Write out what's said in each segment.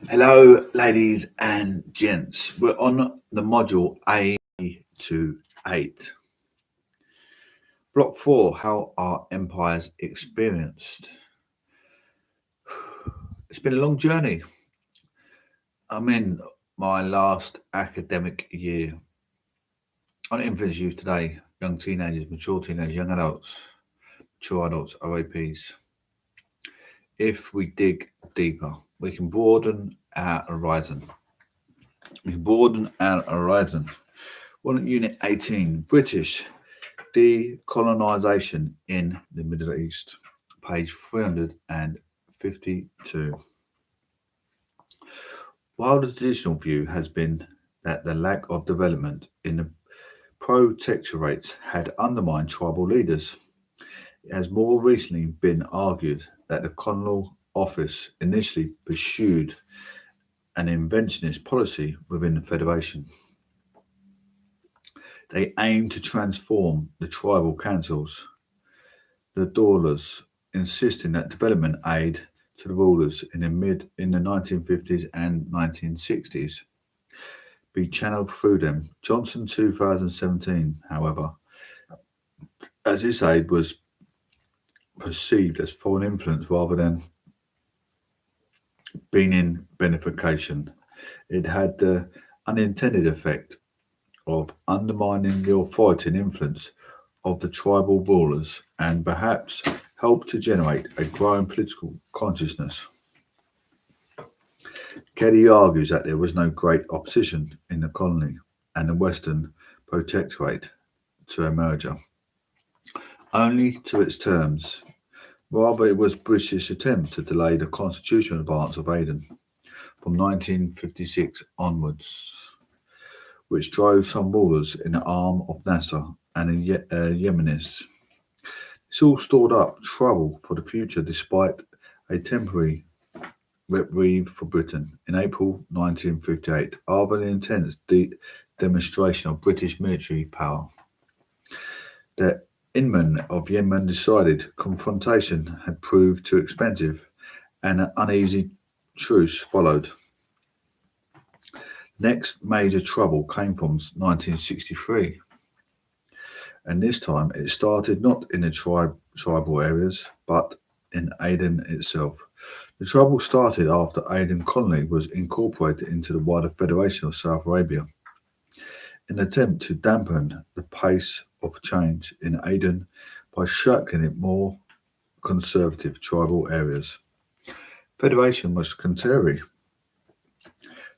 Hello, ladies and gents. We're on the module A to 8. Block 4, how our empires experienced. It's been a long journey. I'm in my last academic year. I influence youth today, young teenagers, mature teenagers, young adults, mature adults, OAPs. If we dig deeper, we can broaden our horizon. We can broaden our horizon. One at Unit 18, British Decolonisation in the Middle East, page 352. While the traditional view has been that the lack of development in the protectorates had undermined tribal leaders, it has more recently been argued that the colonial office initially pursued an interventionist policy within the Federation. They aimed to transform the tribal councils, the dollars, insisting that development aid to the rulers in the 1950s and 1960s be channeled through them. Johnson 2017, however, as this aid was perceived as foreign influence rather than being in benefication, it had the unintended effect of undermining the authority and influence of the tribal rulers and perhaps helped to generate a growing political consciousness. Kelly argues that there was no great opposition in the colony and the Western Protectorate to a merger, only to its terms. Rather, it was British attempts to delay the constitutional advance of Aden from 1956 onwards, which drove some rulers in the arm of Nasser and the Yemenis. This all stored up trouble for the future despite a temporary reprieve for Britain in April 1958 after the intense demonstration of British military power. The Inman of Yemen decided confrontation had proved too expensive and an uneasy truce followed. Next major trouble came from 1963, and this time it started not in the tribal areas but in Aden itself. The trouble started after Aden Colony was incorporated into the wider Federation of South Arabia. In an attempt to dampen the pace of change in Aden by circling it more conservative tribal areas. Federation was contrary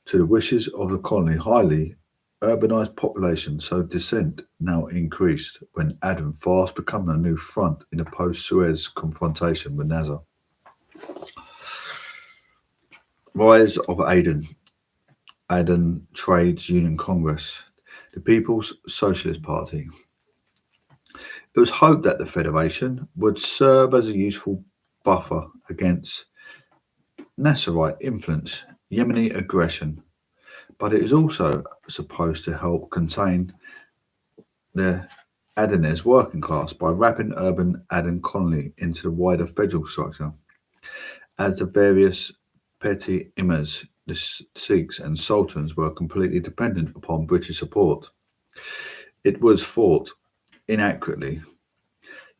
to the wishes of the colony highly urbanized population, so dissent now increased when Aden fast became a new front in the post-Suez confrontation with Nasser. Rise of Aden Trades Union Congress, the People's Socialist Party. It was hoped that the Federation would serve as a useful buffer against Nasserite influence, Yemeni aggression, but it is also supposed to help contain the Adenese working class by wrapping urban Aden colony into the wider federal structure, as the various petty emirs, the Sikhs and sultans were completely dependent upon British support. It was thought, inaccurately,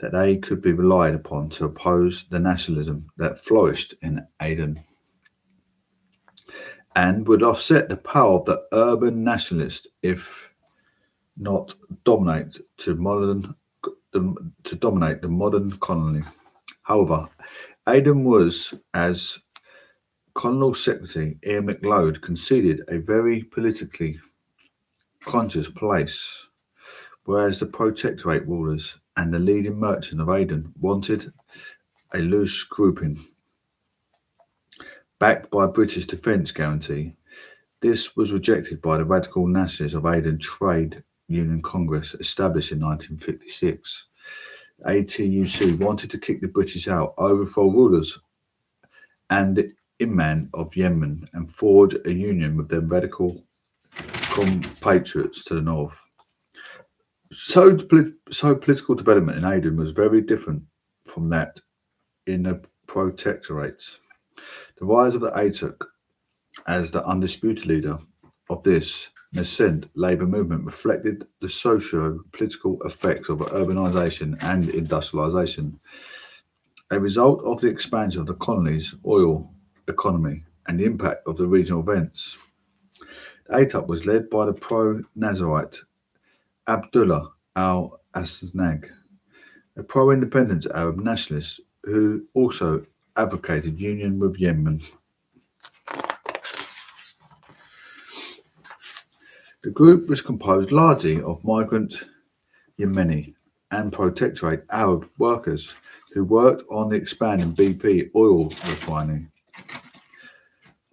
that they could be relied upon to oppose the nationalism that flourished in Aden and would offset the power of the urban nationalist if not dominate the modern colony. However, Aden was, as Colonial Secretary Ian MacLeod conceded, a very politically conscious place, whereas the protectorate rulers and the leading merchants of Aden wanted a loose grouping. Backed by a British defence guarantee, this was rejected by the radical nationalists of Aden Trade Union Congress, established in 1956. ATUC wanted to kick the British out, overthrow rulers and the Imam of Yemen, and forge a union with their radical compatriots to the north. So political development in Aden was very different from that in the protectorates. The rise of the ATUC as the undisputed leader of this nascent labour movement reflected the socio-political effects of urbanisation and industrialisation, a result of the expansion of the colony's oil economy and the impact of the regional events. The ATUP was led by the pro-Nazarite Abdullah al-Asnag, a pro-independence Arab nationalist who also advocated union with Yemen. The group was composed largely of migrant Yemeni and protectorate Arab workers who worked on the expanding BP oil refinery.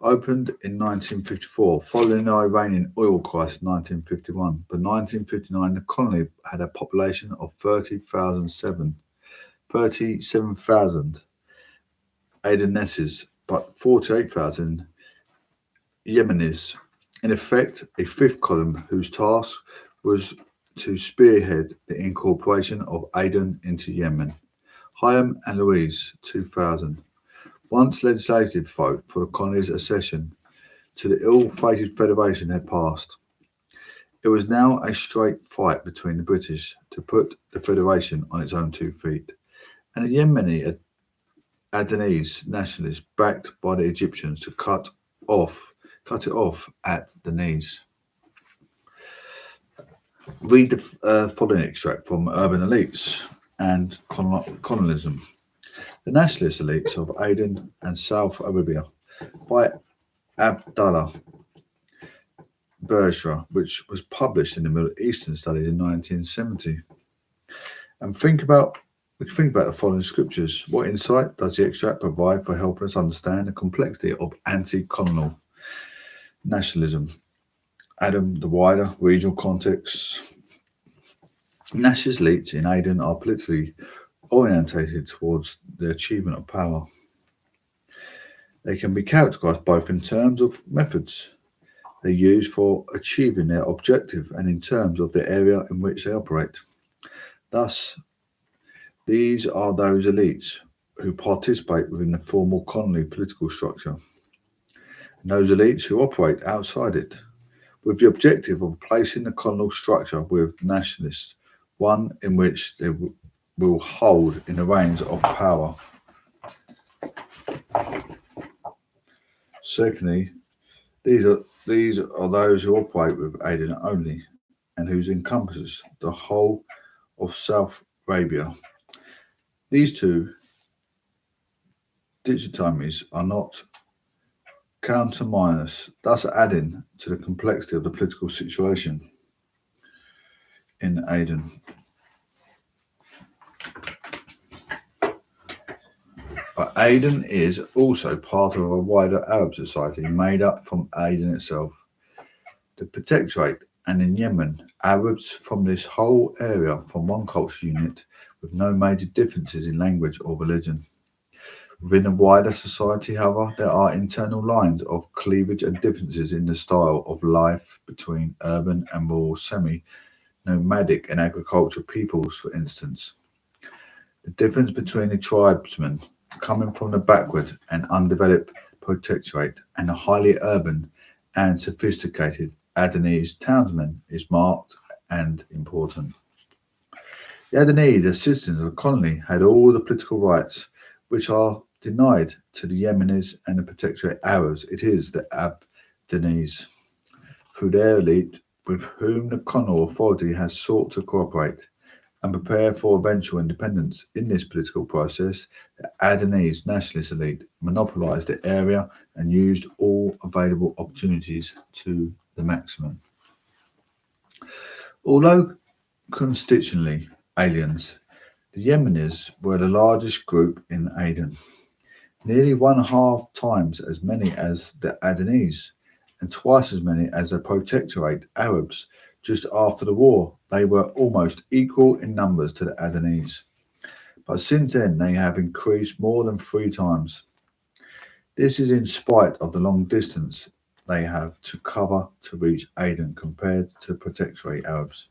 Opened in 1954 following the Iranian oil crisis in 1951. By 1959, the colony had a population of 37,000 Adeneses, but 48,000 Yemenis. In effect, a fifth column whose task was to spearhead the incorporation of Aden into Yemen. Hayam and Louise, 2000. Once legislative vote for the colony's accession to the ill-fated federation had passed, it was now a straight fight between the British to put the federation on its own 2 feet, and the Yemeni Adenese nationalists backed by the Egyptians to cut it off at the knees. Read the following extract from Urban Elites and Colonialism. The nationalist elites of Aden and South Arabia by Abdallah Bergera, which was published in the Middle Eastern Studies in 1970. And we think about the following scriptures. What insight does the extract provide for helping us understand the complexity of anti-colonial nationalism? Adam, the wider regional context. Nationalist elites in Aden are politically orientated towards the achievement of power. They can be characterized both in terms of methods they use for achieving their objective and in terms of the area in which they operate. Thus, these are those elites who participate within the formal colony political structure, and those elites who operate outside it, with the objective of placing the colonial structure with nationalists, one in which they will hold in the reins of power. Secondly, these are those who operate with Aden only, and whose encompasses the whole of South Arabia. These two dichotomies are not counterminous, thus adding to the complexity of the political situation in Aden. But Aden is also part of a wider Arab society made up from Aden itself, the Protectorate, and in Yemen, Arabs from this whole area form one cultural unit with no major differences in language or religion. Within a wider society, however, there are internal lines of cleavage and differences in the style of life between urban and rural semi-nomadic and agricultural peoples, for instance. The difference between the tribesmen coming from the backward and undeveloped protectorate and the highly urban and sophisticated Adenese townsmen is marked and important. The Adenese, as citizens of the colony, had all the political rights which are denied to the Yemenis and the protectorate Arabs. It is the Adenese, through their elite, with whom the colonial authority has sought to cooperate and prepare for eventual independence. In this political process, the Adenese nationalist elite monopolised the area and used all available opportunities to the maximum. Although constitutionally aliens, the Yemenis were the largest group in Aden, nearly 1.5 times as many as the Adenese, and twice as many as the protectorate Arabs. Just after the war, they were almost equal in numbers to the Adenese, but since then they have increased more than 3 times. This is in spite of the long distance they have to cover to reach Aden compared to protectorate Arabs.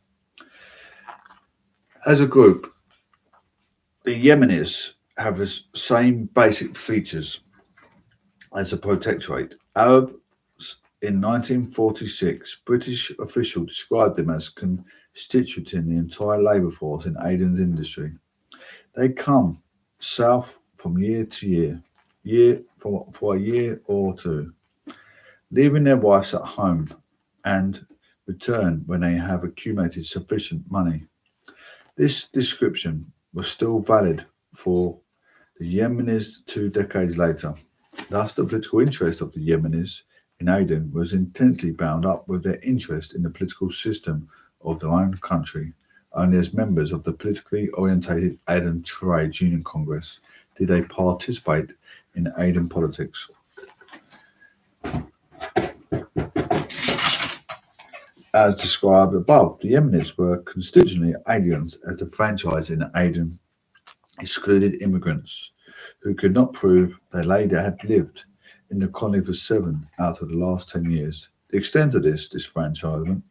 As a group, the Yemenis have the same basic features as the protectorate. Arab In 1946, British officials described them as constituting the entire labour force in Aden's industry. They come south from year to year for a year or two, leaving their wives at home and return when they have accumulated sufficient money. This description was still valid for the Yemenis 2 decades later. Thus, the political interest of the Yemenis in Aden was intensely bound up with their interest in the political system of their own country. Only as members of the politically orientated Aden Trades Union Congress did they participate in Aden politics. As described above, the Yemenis were constitutionally aliens as the franchise in Aden excluded immigrants who could not prove they later had lived in the colony for 7 out of the last 10 years. The extent of this disfranchisement,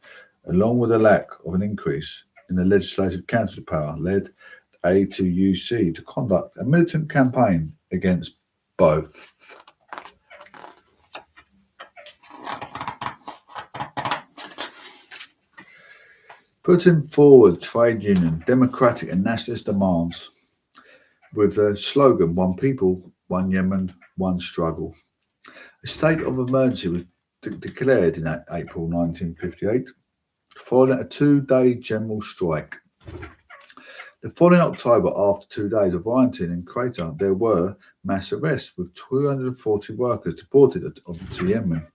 along with the lack of an increase in the Legislative Council's power, led A2UC to conduct a militant campaign against both. Putting forward trade union, democratic and nationalist demands with the slogan "One People, One Yemen, One Struggle." A state of emergency was declared in April 1958, following a 2-day general strike. The following October, after 2 days of rioting in Crater, there were mass arrests with 240 workers deported to Yemen.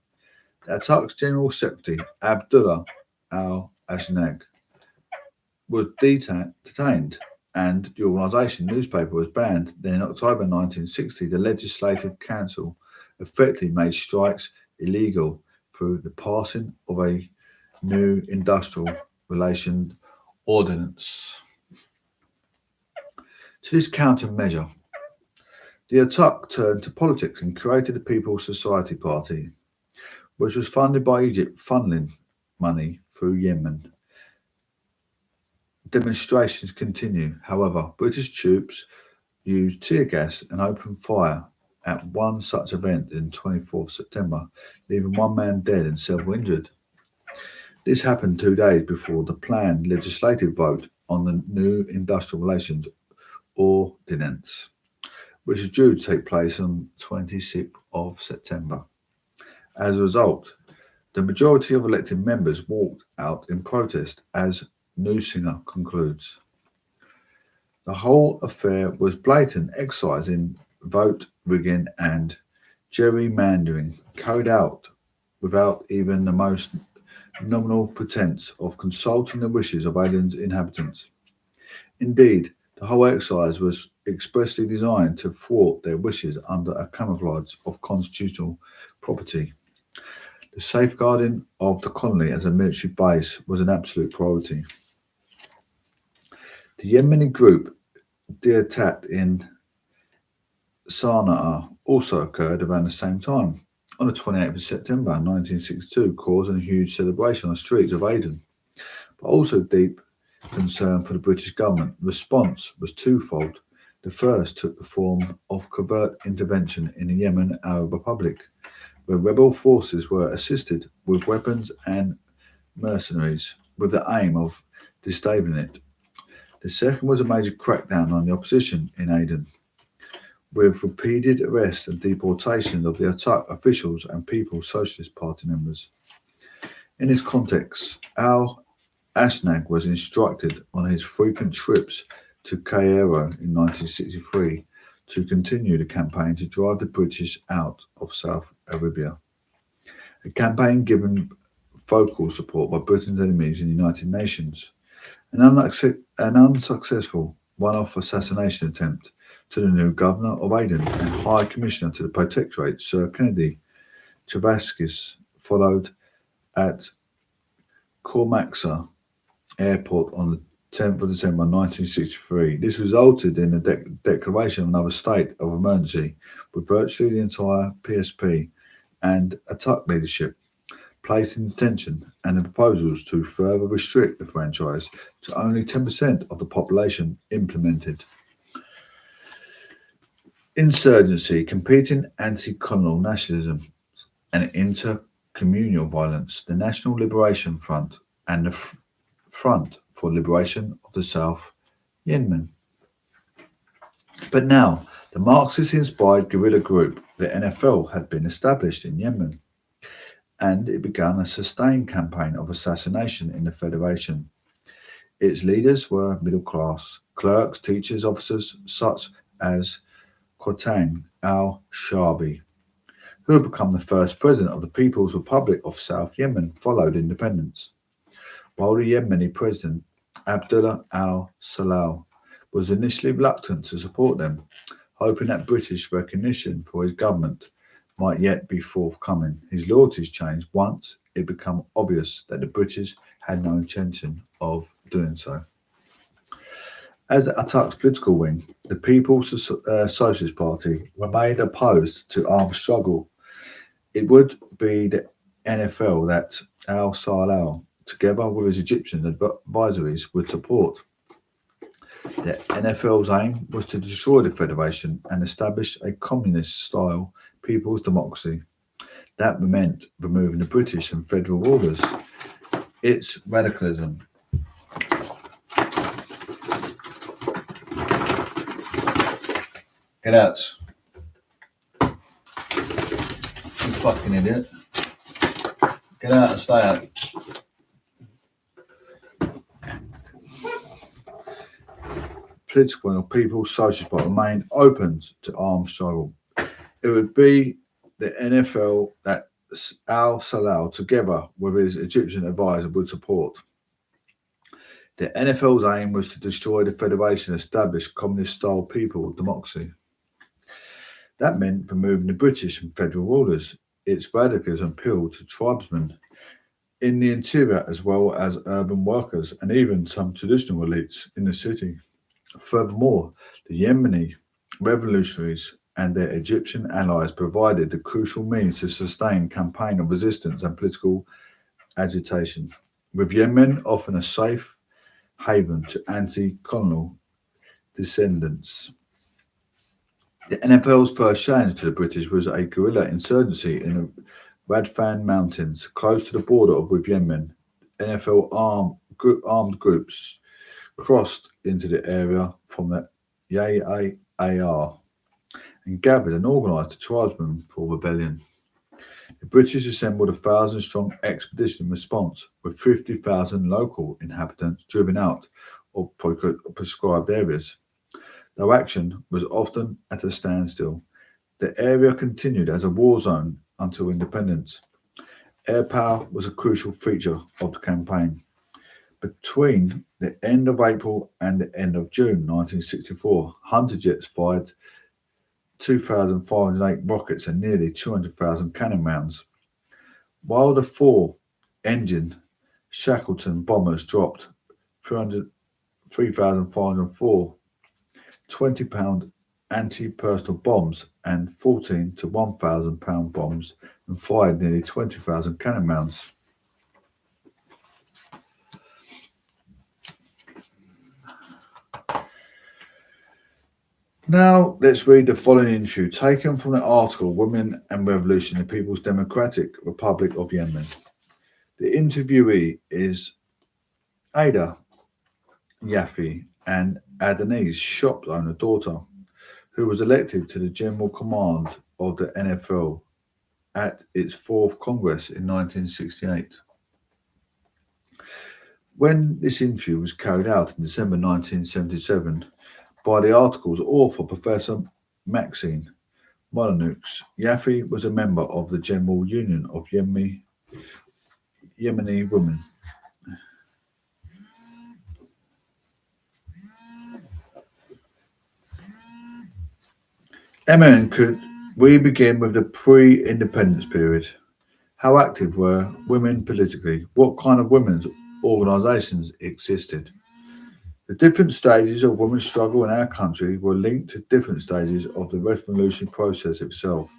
The attack's General Secretary, Abdullah al-Ashnag, was detained and the organisation newspaper was banned. Then in October 1960, the Legislative Council effectively made strikes illegal through the passing of a new industrial relation ordinance. To this countermeasure, the Attack turned to politics and created the People's Society Party, which was funded by Egypt, funneling money through Yemen. Demonstrations continue. However, British troops used tear gas and opened fire at one such event on 24th September, leaving 1 man dead and several injured. This happened 2 days before the planned legislative vote on the new Industrial Relations Ordinance, which is due to take place on 26th of September. As a result, the majority of elected members walked out in protest, as Nusinger concludes. The whole affair was blatant excising, vote rigging and gerrymandering carried out without even the most nominal pretense of consulting the wishes of Aden's inhabitants. Indeed, the whole exercise was expressly designed to thwart their wishes under a camouflage of constitutional property. The safeguarding of the colony as a military base was an absolute priority. The Yemeni group attack in Sana'a also occurred around the same time, on the 28th of September 1962, causing a huge celebration on the streets of Aden, but also deep concern for the British government. The response was twofold. The first took the form of covert intervention in the Yemen Arab Republic, where rebel forces were assisted with weapons and mercenaries with the aim of destabilizing it. The second was a major crackdown on the opposition in Aden, with repeated arrests and deportation of the Attack officials and People's Socialist Party members. In this context, al-Ashnag was instructed on his frequent trips to Cairo in 1963 to continue the campaign to drive the British out of South Arabia. A campaign given vocal support by Britain's enemies in the United Nations. An unsuccessful one-off assassination attempt to the new governor of Aden and High Commissioner to the Protectorate, Sir Kennedy Chavaskis, followed at Kormaksa Airport on the 10th of December 1963. This resulted in the declaration of another state of emergency, with virtually the entire PSP and Attack leadership placed in detention, and the proposals to further restrict the franchise to only 10% of the population implemented. Insurgency, competing anti-colonial nationalism, and communal violence, the National Liberation Front, and the Front for Liberation of the South Yemen. But now, the Marxist-inspired guerrilla group, the NFL, had been established in Yemen, and it began a sustained campaign of assassination in the Federation. Its leaders were middle class clerks, teachers, officers, such as Khotan al-Shabi, who had become the first president of the People's Republic of South Yemen followed independence, while the Yemeni president, Abdullah al-Salal, was initially reluctant to support them, hoping that British recognition for his government might yet be forthcoming. His loyalties changed once it became obvious that the British had no intention of doing so. As Atak's political wing, the People's Socialist Party remained opposed to armed struggle. It would be the NFL that al-Salal, together with his Egyptian advisories, would support. The NFL's aim was to destroy the Federation and establish a communist-style people's democracy. That meant removing the British and federal rulers. Its radicalism. Get out. You fucking idiot. Get out and stay out. Political and People's Socialist Party remained open to armed struggle. It would be the NFL that al-Salal, together with his Egyptian advisor, would support. The NFL's aim was to destroy the Federation and establish communist-style people democracy. That meant removing the British and federal rulers. Its radicalism appealed to tribesmen in the interior as well as urban workers and even some traditional elites in the city. Furthermore, the Yemeni revolutionaries and their Egyptian allies provided the crucial means to sustain campaign of resistance and political agitation, with Yemen often a safe haven to anti-colonial descendants. The NFL's first challenge to the British was a guerrilla insurgency in the Radfan Mountains, close to the border with Yemen. NFL armed groups crossed into the area from the YAAR and gathered and organised the tribesmen for rebellion. The British assembled a 1,000-strong expedition in response, with 50,000 local inhabitants driven out of prescribed areas. Though action was often at a standstill, the area continued as a war zone until independence. Air power was a crucial feature of the campaign. Between the end of April and the end of June 1964, Hunter jets fired 2,508 rockets and nearly 200,000 cannon rounds, while the four-engine Shackleton bombers dropped 3,504 20-pound anti-personnel bombs and 14 to 1,000-pound bombs and fired nearly 20,000 cannon rounds. Now, let's read the following interview taken from the article Women and Revolution in the People's Democratic Republic of Yemen. The interviewee is Ada Yafi, an Adanese shop owner daughter, who was elected to the General Command of the NFL at its 4th Congress in 1968. When this interview was carried out in December 1977 by the article's author, Professor Maxine Molyneux, Yafi was a member of the General Union of Yemeni Women. Emin, could we begin with the pre-independence period? How active were women politically? What kind of women's organisations existed? The different stages of women's struggle in our country were linked to different stages of the revolutionary process itself.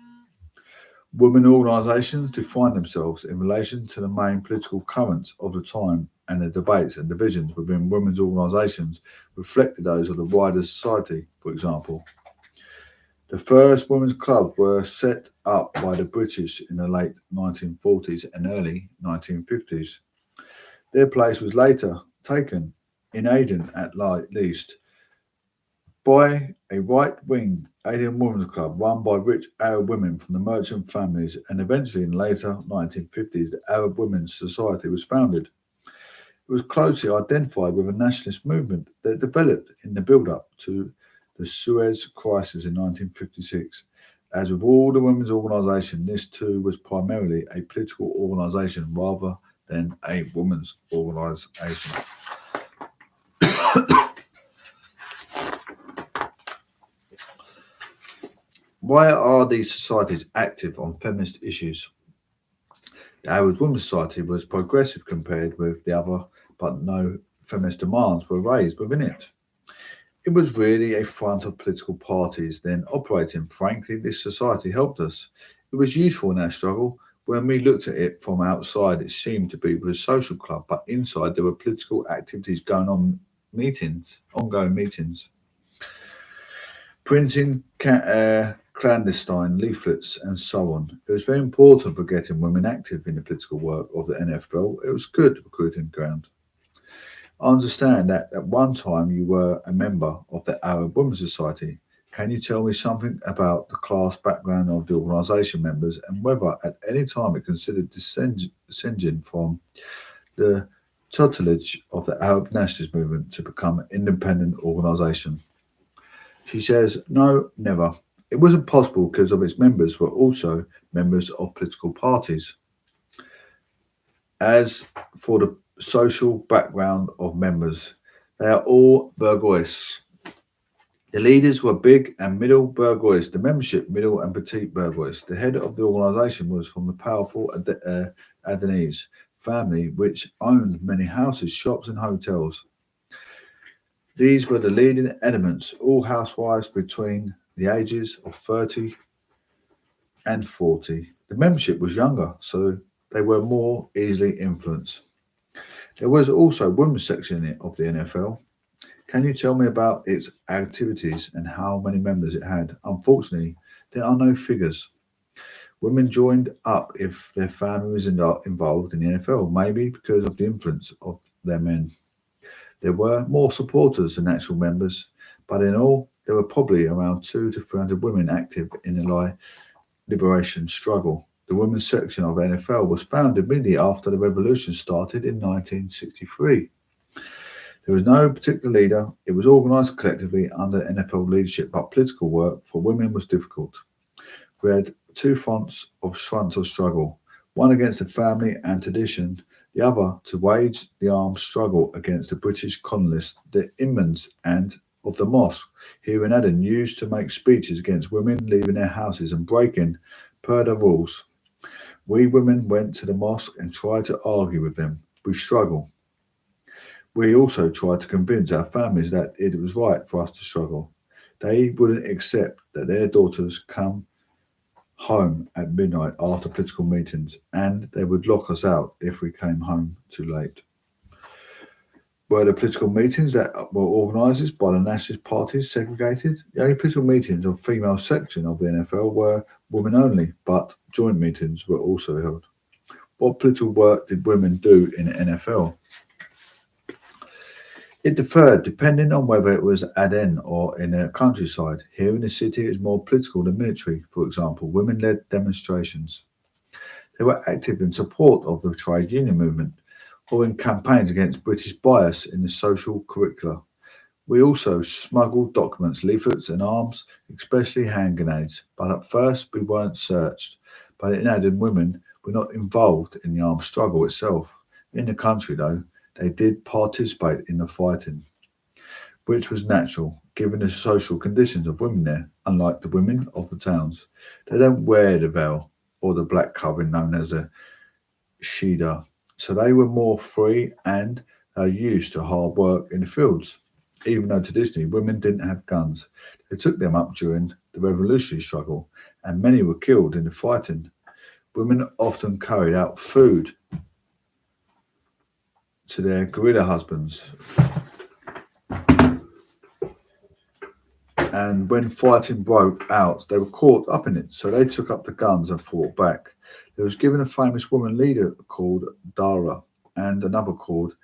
Women organisations defined themselves in relation to the main political currents of the time, and the debates and divisions within women's organisations reflected those of the wider society, for example. The first women's clubs were set up by the British in the late 1940s and early 1950s. Their place was later taken in Aden at least by a right-wing Aden Women's Club run by rich Arab women from the merchant families, and eventually in later 1950s the Arab Women's Society was founded. It was closely identified with a nationalist movement that developed in the build-up to the Suez Crisis in 1956. As with all the women's organisation, this too was primarily a political organisation rather than a women's organisation. Why are these societies active on feminist issues? The Arab Women's Society was progressive compared with the other, but no feminist demands were raised within it. It was really a front of political parties then operating. Frankly, this society helped us. It was useful in our struggle. When we looked at it from outside, it seemed to be a social club, but inside there were political activities going on, ongoing meetings, printing clandestine leaflets, and so on. It was very important for getting women active in the political work of the NFL. It was good recruiting ground. I understand that at one time you were a member of the Arab Women's Society. Can you tell me something about the class background of the organisation members and whether at any time it considered descending from the tutelage of the Arab nationalist movement to become an independent organisation? She says, no, never. It wasn't possible because of its members were also members of political parties. As for the social background of members, they are all bourgeois. The leaders were big and middle bourgeois, the membership middle and petite bourgeois. The head of the organisation was from the powerful Adenese family, which owned many houses, shops, and hotels. These were the leading elements, all housewives between the ages of 30 and 40. The membership was younger, so they were more easily influenced. There was also a women's section of the NFL. Can you tell me about its activities and how many members it had? Unfortunately, there are no figures. Women joined up if their family was involved in the NFL, maybe because of the influence of their men. There were more supporters than actual members, but in all, there were probably around 200 to 300 women active in the liberation struggle. The women's section of NFL was founded immediately after the revolution started in 1963. There was no particular leader. It was organised collectively under NFL leadership, but political work for women was difficult. We had two fronts of struggle, one against the family and tradition, the other to wage the armed struggle against the British colonists, the imams and of the mosque here in Aden used to make speeches against women leaving their houses and breaking per the rules. We women went to the mosque and tried to argue with them. We struggled. We also tried to convince our families that it was right for us to struggle. They wouldn't accept that their daughters come home at midnight after political meetings, and they would lock us out if we came home too late. Were the political meetings that were organised by the nationalist parties segregated? The only political meetings of female section of the NFL were women only, but joint meetings were also held. What political work did women do in the NFL? It differed depending on whether it was Aden or in the countryside. Here in the city, it was more political than military. For example, women led demonstrations. They were active in support of the trade union movement or in campaigns against British bias in the social curricula. We also smuggled documents, leaflets, and arms, especially hand grenades. But at first, we weren't searched. But in Aden, women were not involved in the armed struggle itself. In the country, though, they did participate in the fighting, which was natural given the social conditions of women there, unlike the women of the towns. They don't wear the veil or the black covering known as a shida, so they were more free and are used to hard work in the fields. Even though traditionally women didn't have guns, they took them up during the revolutionary struggle, and many were killed in the fighting. Women often carried out food to their guerrilla husbands. And when fighting broke out, they were caught up in it, so they took up the guns and fought back. There was given a famous woman leader called Dara and another called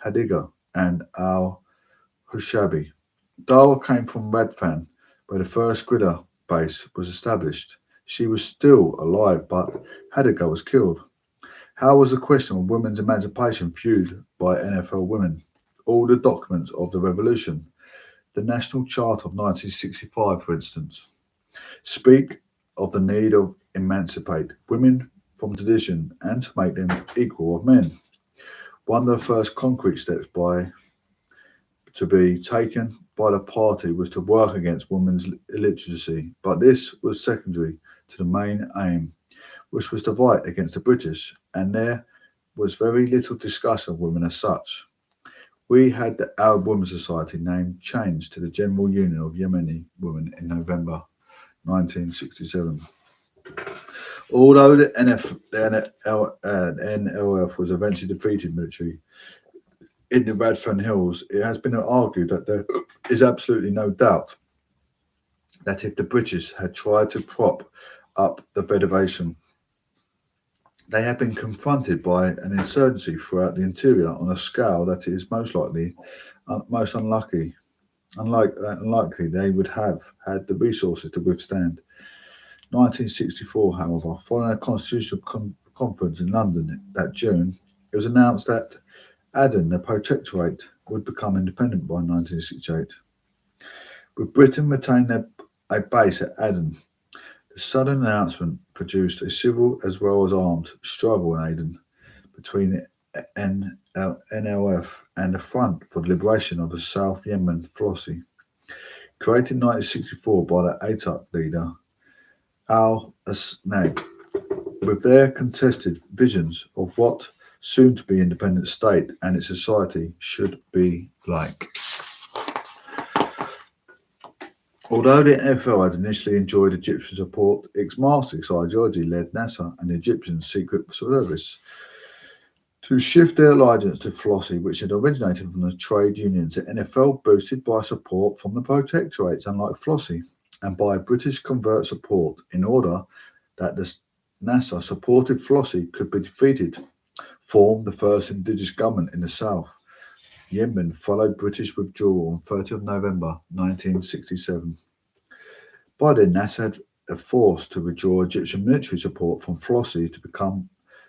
Hadiga and Al Hushabi. Dara came from Radfan, where the first Gridder base was established. She was still alive, but Hadiga was killed. How was the question of women's emancipation viewed by NFL women? All the documents of the revolution, the National Charter of 1965, for instance, speak of the need of emancipate women from tradition and to make them equal of men. One of the first concrete steps to be taken by the party was to work against women's illiteracy, but this was secondary to the main aim, which was to fight against the British, and there was very little discussion of women as such. We had the Arab Women's Society name changed to the General Union of Yemeni Women in November 1967. Although the NLF was eventually defeated military in the Radfan Hills, it has been argued that there is absolutely no doubt that if the British had tried to prop up the Federation, they had been confronted by an insurgency throughout the interior on a scale that is most unlikely they would have had the resources to withstand. 1964, however, following a constitutional conference in London that June, it was announced that Aden, the protectorate, would become independent by 1968. With Britain retaining a base at Aden, the sudden announcement produced a civil as well as armed struggle in Aden between the NLF and the Front for the Liberation of the South Yemen Flossie, created in 1964 by the ATUC leader Al-Asnag, with their contested visions of what soon-to-be independent state and its society should be like. Although the NFL had initially enjoyed Egyptian support, its Marxist ideology led NASA and the Egyptian Secret Service to shift their allegiance to Flossie, which had originated from the trade unions. The NFL boosted by support from the protectorates, unlike Flossie, and by British convert support in order that the NASA supported Flossie could be defeated, formed the first indigenous government in the South. Yemen followed British withdrawal on 30th November 1967. By then, NASA had a force to withdraw Egyptian military support from Flossie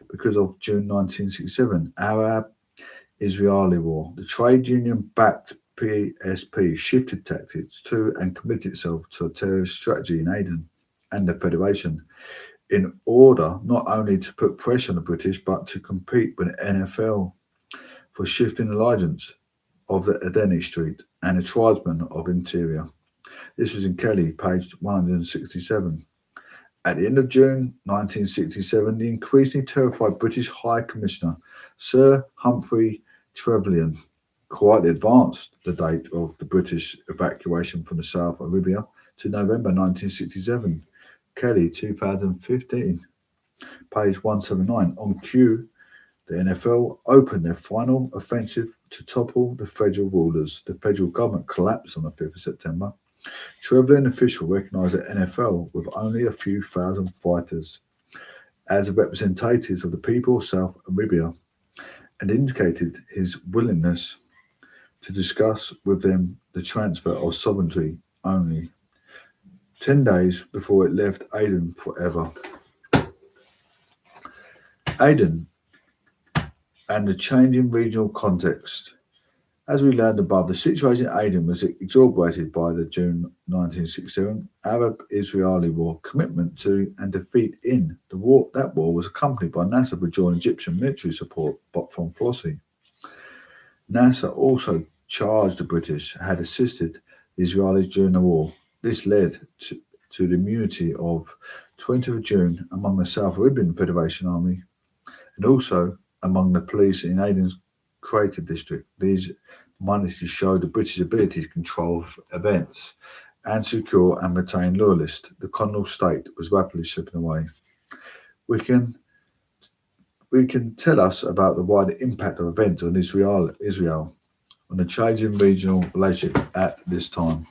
because of June 1967 Arab-Israeli War. The trade union-backed PSP shifted tactics to and committed itself to a terrorist strategy in Aden and the Federation in order not only to put pressure on the British but to compete with the NFL for shifting allegiance of the Adeni Street and the tribesmen of Interior. This was in Kelly, page 167. At the end of June 1967, the increasingly terrified British High Commissioner, Sir Humphrey Trevelyan, quietly advanced the date of the British evacuation from the south of Libya to November 1967. Kelly, 2015, page 179. On cue, the NFL opened their final offensive to topple the federal rulers. The federal government collapsed on the 5th of September. Trevelyan official recognised the NFL with only a few thousand fighters as representatives of the people of South Arabia and indicated his willingness to discuss with them the transfer of sovereignty only. 10 days before it left Aden forever. Aden and the changing regional context. As we learned above, the situation in Aden was exacerbated by the June 1967 Arab-Israeli War. Commitment to and defeat in the war. That war was accompanied by NASA withdrawing Egyptian military support from Flossie. NASA also charged the British had assisted the Israelis during the war. This led to the immunity of 20th of June among the South Arabian Federation Army and also among the police in Aden's Crater district. These immunities showed the British ability to control events and secure and retain loyalists. The colonial state was rapidly slipping away. We can tell us about the wider impact of events on Israel on the changing regional relationship at this time.